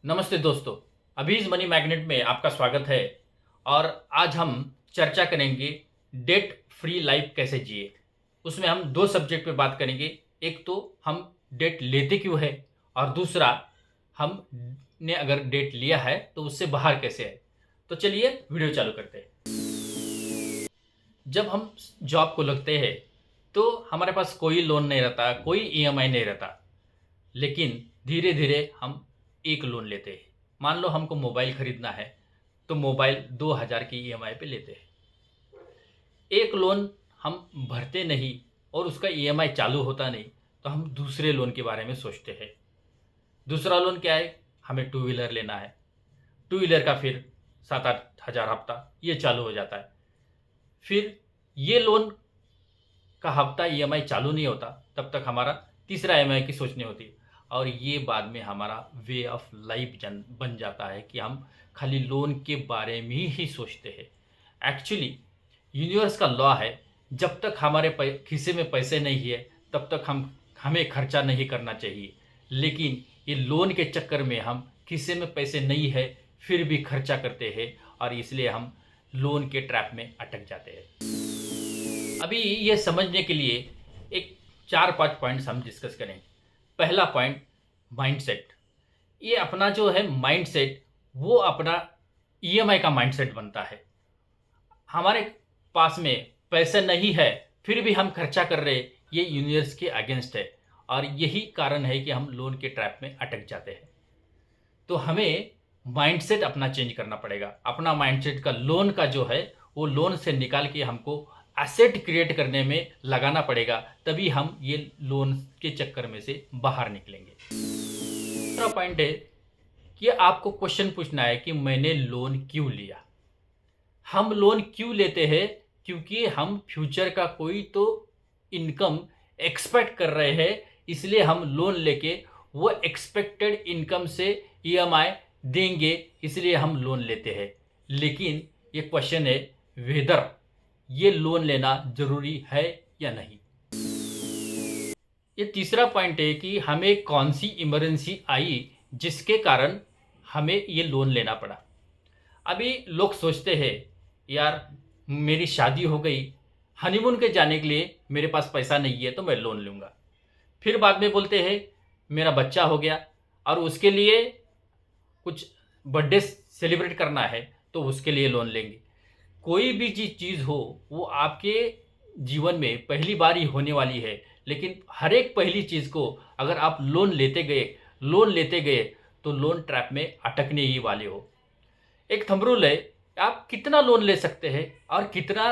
नमस्ते दोस्तों। अभीज money magnet में आपका स्वागत है। और आज हम चर्चा करेंगे डेट फ्री लाइफ कैसे जिए। उसमें हम दो सब्जेक्ट पे बात करेंगे। एक तो हम डेट लेते क्यों है, और दूसरा हम ने अगर डेट लिया है तो उससे बाहर कैसे आए। तो चलिए वीडियो चालू करते हैं। जब हम जॉब को लगते हैं तो हमारे पास कोई लोन नहीं रहता, कोई ईएमआई नहीं रहता। लेकिन धीरे धीरे हम एक लोन लेते हैं। मान लो हमको मोबाइल खरीदना है तो मोबाइल 2000 की ईएमआई पे लेते हैं। एक लोन हम भरते नहीं और उसका ईएमआई चालू होता नहीं, तो हम दूसरे लोन के बारे में सोचते हैं। दूसरा लोन क्या है, हमें टू व्हीलर लेना है। टू व्हीलर का फिर 7-8 हज़ार हफ्ता ये चालू हो जाता है। फिर ये लोन का हफ्ता ईएमआई चालू नहीं होता, तब तक हमारा तीसरा ईएमआई की सोचनी होती है। और ये बाद में हमारा वे ऑफ लाइफ बन जाता है कि हम खाली लोन के बारे में ही सोचते हैं। एक्चुअली यूनिवर्स का लॉ है, जब तक हमारे खिस्से में पैसे नहीं है तब तक हमें खर्चा नहीं करना चाहिए। लेकिन ये लोन के चक्कर में हम खिस्से में पैसे नहीं है फिर भी खर्चा करते हैं, और इसलिए हम लोन के ट्रैप में अटक जाते हैं। अभी ये समझने के लिए एक 4-5 पॉइंट्स हम डिस्कस करें। पहला पॉइंट, माइंडसेट। ये अपना जो है माइंडसेट, वो अपना ईएमआई का माइंडसेट बनता है। हमारे पास में पैसे नहीं है फिर भी हम खर्चा कर रहे, ये यूनिवर्स के अगेंस्ट है। और यही कारण है कि हम लोन के ट्रैप में अटक जाते हैं। तो हमें माइंडसेट अपना चेंज करना पड़ेगा। अपना माइंडसेट का लोन का जो है वो लोन से निकाल के हमको एसेट क्रिएट करने में लगाना पड़ेगा, तभी हम ये लोन के चक्कर में से बाहर निकलेंगे। दूसरा पॉइंट है कि आपको क्वेश्चन पूछना है कि मैंने लोन क्यों लिया। हम लोन क्यों लेते हैं, क्योंकि हम फ्यूचर का कोई तो इनकम एक्सपेक्ट कर रहे हैं, इसलिए हम लोन लेके वो एक्सपेक्टेड इनकम से ईएमआई देंगे, इसलिए हम लोन लेते हैं। लेकिन ये क्वेश्चन है वेदर ये लोन लेना जरूरी है या नहीं। ये तीसरा पॉइंट है कि हमें कौन सी इमरजेंसी आई जिसके कारण हमें ये लोन लेना पड़ा। अभी लोग सोचते हैं यार मेरी शादी हो गई, हनीमून के जाने के लिए मेरे पास पैसा नहीं है तो मैं लोन लूँगा। फिर बाद में बोलते हैं मेरा बच्चा हो गया और उसके लिए कुछ बर्थडे सेलिब्रेट करना है तो उसके लिए लोन लेंगे। कोई भी चीज़ हो वो आपके जीवन में पहली बार ही होने वाली है, लेकिन हर एक पहली चीज़ को अगर आप लोन लेते गए तो लोन ट्रैप में अटकने ही वाले हो। एक थंब रूल है, आप कितना लोन ले सकते हैं और कितना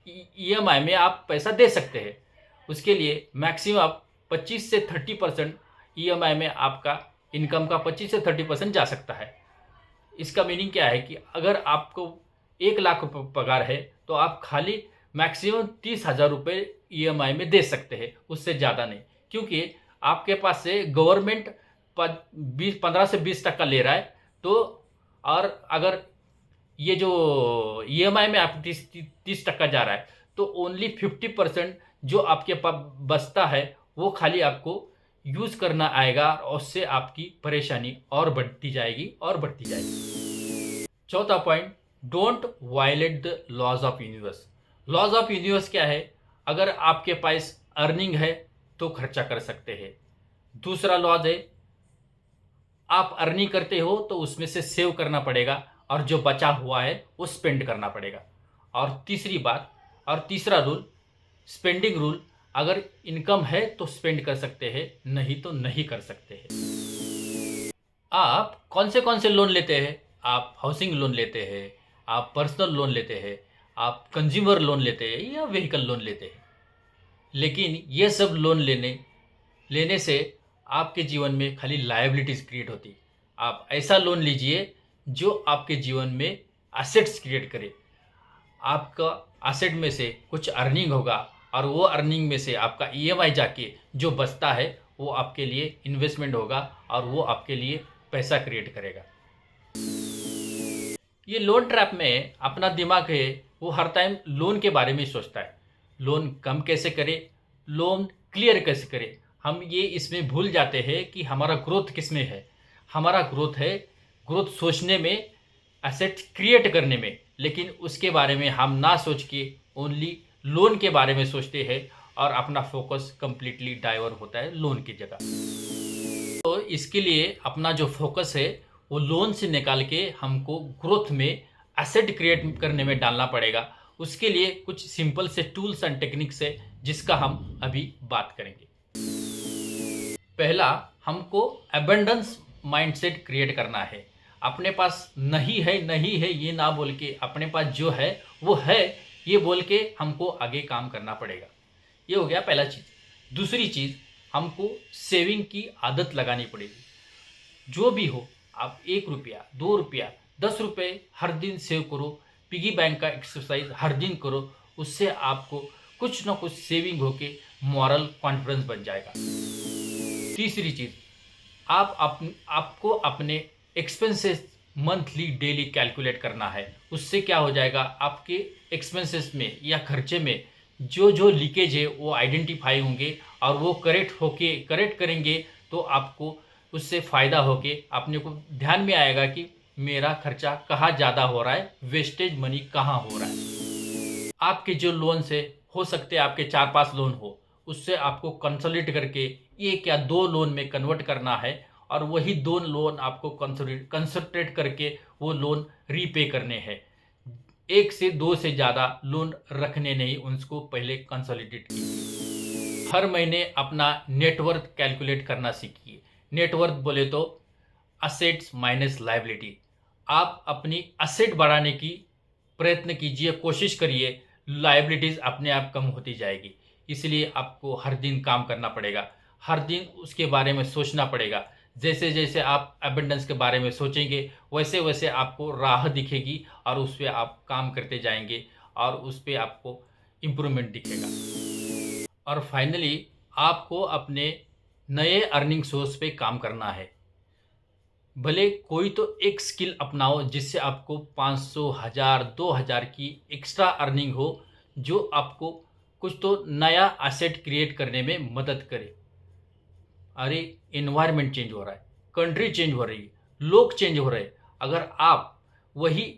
ईएमआई में आप पैसा दे सकते हैं। उसके लिए मैक्सिमम आप 25 से 30% ईएमआई में आपका इनकम का 25 से 30% जा सकता है। इसका मीनिंग क्या है कि अगर आपको 1 लाख रुपये पगार है तो आप खाली मैक्सिमम 30,000 रुपये ईएमआई में दे सकते हैं, उससे ज़्यादा नहीं। क्योंकि आपके पास से गवर्नमेंट 15 से 20% ले रहा है। तो और अगर ये जो ईएमआई में आप 30% जा रहा है तो ओनली 50% जो आपके पास बचता है वो खाली आपको यूज़ करना आएगा, और उससे आपकी परेशानी और बढ़ती जाएगी और बढ़ती जाएगी। चौथा point, don't violate the laws of universe. Laws of universe क्या है, अगर आपके पास अर्निंग है तो खर्चा कर सकते हैं। दूसरा लॉज है आप अर्निंग करते हो तो उसमें से सेव करना पड़ेगा और जो बचा हुआ है वो स्पेंड करना पड़ेगा। और तीसरा रूल, स्पेंडिंग रूल, अगर इनकम है तो स्पेंड कर सकते हैं, नहीं तो नहीं कर सकते हैं। आप कौन से लोन लेते हैं? आप हाउसिंग लोन लेते हैं, आप पर्सनल लोन लेते हैं, आप कंज्यूमर लोन लेते हैं या व्हीकल लोन लेते हैं। लेकिन ये सब लोन लेने से आपके जीवन में खाली लायबिलिटीज़ क्रिएट होती। आप ऐसा लोन लीजिए जो आपके जीवन में एसेट्स क्रिएट करे। आपका एसेट में से कुछ अर्निंग होगा और वो अर्निंग में से आपका ईएमआई जाके जो बचता है वो आपके लिए इन्वेस्टमेंट होगा और वो आपके लिए पैसा क्रिएट करेगा। ये लोन ट्रैप में अपना दिमाग है वो हर टाइम लोन के बारे में ही सोचता है। लोन कम कैसे करें, लोन क्लियर कैसे करें। हम ये इसमें भूल जाते हैं कि हमारा ग्रोथ किस में है। हमारा ग्रोथ है ग्रोथ सोचने में, एसेट क्रिएट करने में, लेकिन उसके बारे में हम ना सोच के ओनली लोन के बारे में सोचते हैं और अपना फोकस कंप्लीटली डाइवर्ट होता है लोन की जगह। तो इसके लिए अपना जो फोकस है वो लोन से निकाल के हमको ग्रोथ में, एसेट क्रिएट करने में डालना पड़ेगा। उसके लिए कुछ सिंपल से टूल्स एंड टेक्निक्स है जिसका हम अभी बात करेंगे। पहला, हमको अबंडेंस माइंडसेट क्रिएट करना है। अपने पास नहीं है ये ना बोल के अपने पास जो है वो है ये बोल के हमको आगे काम करना पड़ेगा। ये हो गया पहला चीज़। दूसरी चीज़, हमको सेविंग की आदत लगानी पड़ेगी। जो भी हो, आप 1 रुपया, 2 रुपया, 10 रुपये हर दिन सेव करो। पिगी बैंक का एक्सरसाइज हर दिन करो। उससे आपको कुछ ना कुछ सेविंग होके मॉरल कॉन्फिडेंस बन जाएगा। तीसरी चीज़, आपको अपने एक्सपेंसेस मंथली डेली कैलकुलेट करना है। उससे क्या हो जाएगा, आपके एक्सपेंसेस में या खर्चे में जो जो लीकेज है वो आइडेंटिफाई होंगे और वो करेक्ट करेंगे तो आपको उससे फ़ायदा होके अपने को ध्यान में आएगा कि मेरा खर्चा कहाँ ज़्यादा हो रहा है, वेस्टेज मनी कहाँ हो रहा है। आपके जो लोन से हो सकते हैं आपके 4-5 लोन हो, उससे आपको कंसोलिडेट करके 1 या 2 लोन में कन्वर्ट करना है और वही 2 लोन आपको कंसंट्रेट करके वो लोन रीपे करने हैं। 1 से 2 से ज़्यादा लोन रखने नहीं, उनको पहले कंसोलिडेट कीजिए। हर महीने अपना नेटवर्थ कैलकुलेट करना सीखिए। नेटवर्थ बोले तो असेट्स माइनस लायबिलिटी। आप अपनी असेट बढ़ाने की प्रयत्न कीजिए, कोशिश करिए, लायबिलिटीज़ अपने आप कम होती जाएगी। इसलिए आपको हर दिन काम करना पड़ेगा, हर दिन उसके बारे में सोचना पड़ेगा। जैसे जैसे आप अबंडेंस के बारे में सोचेंगे वैसे वैसे आपको राह दिखेगी और उस पर आप काम करते जाएंगे और उस पर आपको इम्प्रूवमेंट दिखेगा। और फाइनली आपको अपने नए अर्निंग सोर्स पे काम करना है। भले कोई तो एक स्किल अपनाओ जिससे आपको 500, 1000, 2000 की एक्स्ट्रा अर्निंग हो, जो आपको कुछ तो नया एसेट क्रिएट करने में मदद करे। अरे, एनवायरनमेंट चेंज हो रहा है, कंट्री चेंज हो रही है, लोग चेंज हो रहे हैं। अगर आप वही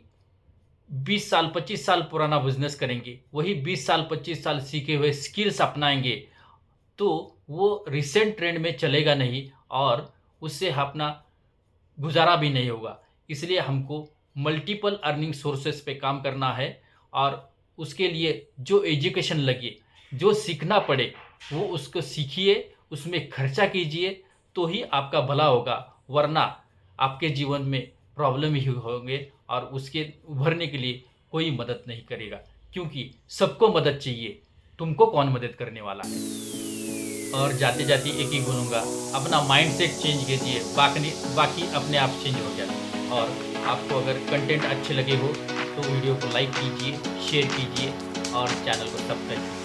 20 साल 25 साल पुराना बिजनेस करेंगे, वही 20 साल 25 साल सीखे हुए स्किल्स अपनाएंगे, तो वो रिसेंट ट्रेंड में चलेगा नहीं और उससे अपना गुजारा भी नहीं होगा। इसलिए हमको मल्टीपल अर्निंग सोर्सेस पे काम करना है और उसके लिए जो एजुकेशन लगे, जो सीखना पड़े, वो उसको सीखिए, उसमें खर्चा कीजिए, तो ही आपका भला होगा। वरना आपके जीवन में प्रॉब्लम ही होंगे और उसके उभरने के लिए कोई मदद नहीं करेगा, क्योंकि सबको मदद चाहिए, तुमको कौन मदद करने वाला है। और जाते जाते एक ही बोलूँगा, अपना माइंडसेट चेंज कीजिए, बाकी अपने आप चेंज हो जाए। और आपको अगर कंटेंट अच्छे लगे हो तो वीडियो को लाइक कीजिए, शेयर कीजिए और चैनल को सब्सक्राइब कीजिए।